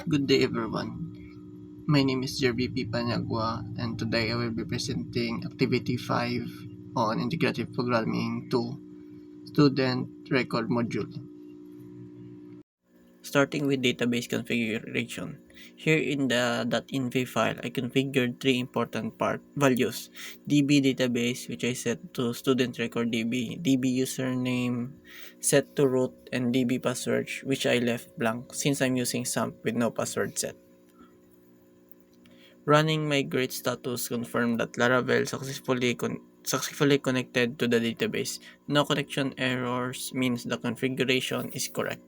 Good day everyone. My name is Jerby P. Panyagua and today I will be presenting Activity 5 on Integrative Programming 2 Student Record Module. Starting with database configuration. Here in the .env file, I configured three important values. DB database, which I set to student record DB, DB username, set to root, and DB password, which I left blank since I'm using SAMP with no password set. Running migrate status confirmed that Laravel successfully connected to the database. No connection errors means the configuration is correct.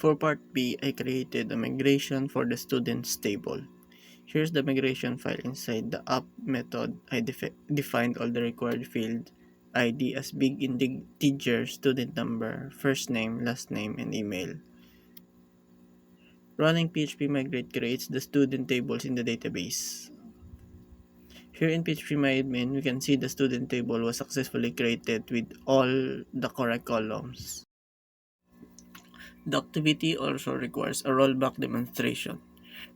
For part B, I created a migration for the students table. Here's the migration file. Inside the app method, I defined all the required field ID as big integer, student number, first name, last name, and email. Running PHP migrate creates the student tables in the database. Here in PHP-MyAdmin, we can see the student table was successfully created with all the correct columns. The activity also requires a rollback demonstration.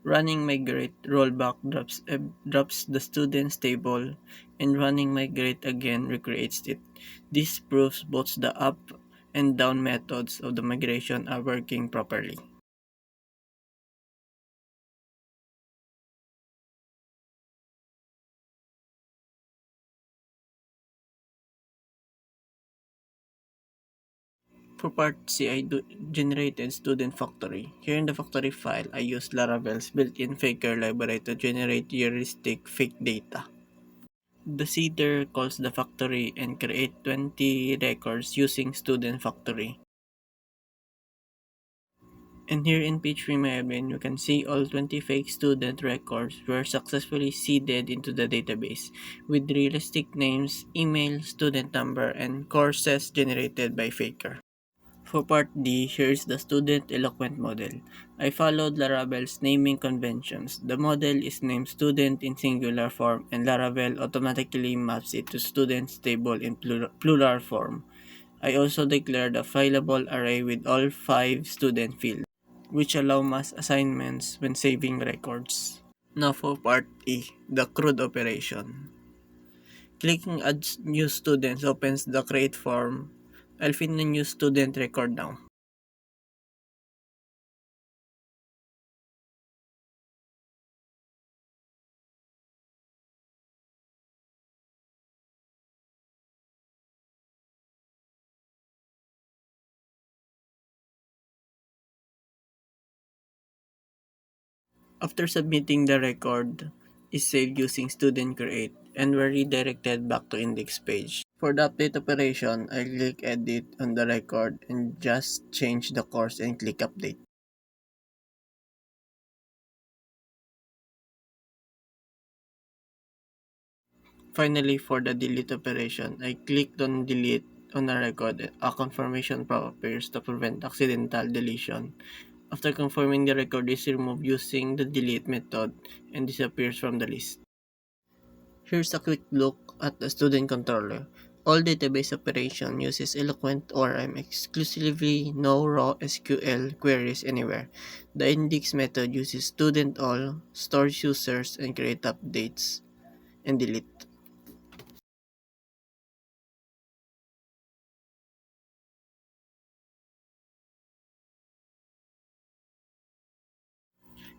Running migrate rollback drops the students table, and running migrate again recreates it. This proves both the up and down methods of the migration are working properly. For part C, I generated student factory. Here in the factory file, I used Laravel's built-in faker library to generate heuristic fake data. The seeder calls the factory and create 20 records using student factory. And here in PHP-MyAdmin, you can see all 20 fake student records were successfully seeded into the database with realistic names, email, student number, and courses generated by Faker. For part D, here's the student eloquent model. I followed Laravel's naming conventions. The model is named student in singular form and Laravel automatically maps it to students table in plural form. I also declared a fileable array with all 5 student fields, which allow mass assignments when saving records. Now for part E, the CRUD operation. Clicking Add New Students opens the Create form. I'll fill the new student record now. After submitting the record is saved using student create and were redirected back to index page. For the update operation, I click edit on the record and just change the course and click update. Finally, for the delete operation, I clicked on delete on a record. A confirmation prompt appears to prevent accidental deletion. After confirming the record is removed using the delete method and disappears from the list. Here's a quick look at the student controller. All database operation uses Eloquent ORM exclusively, no raw SQL queries anywhere. The index method uses student all, stores users, and create updates and delete.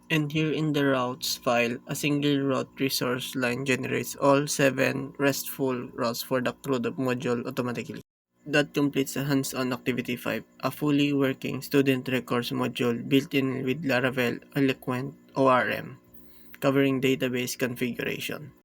And here in the routes file, a single route resource line generates all 7 RESTful routes for the CRUD module automatically. That completes the hands-on Activity 5, a fully working student records module built in with Laravel Eloquent ORM, covering database configuration.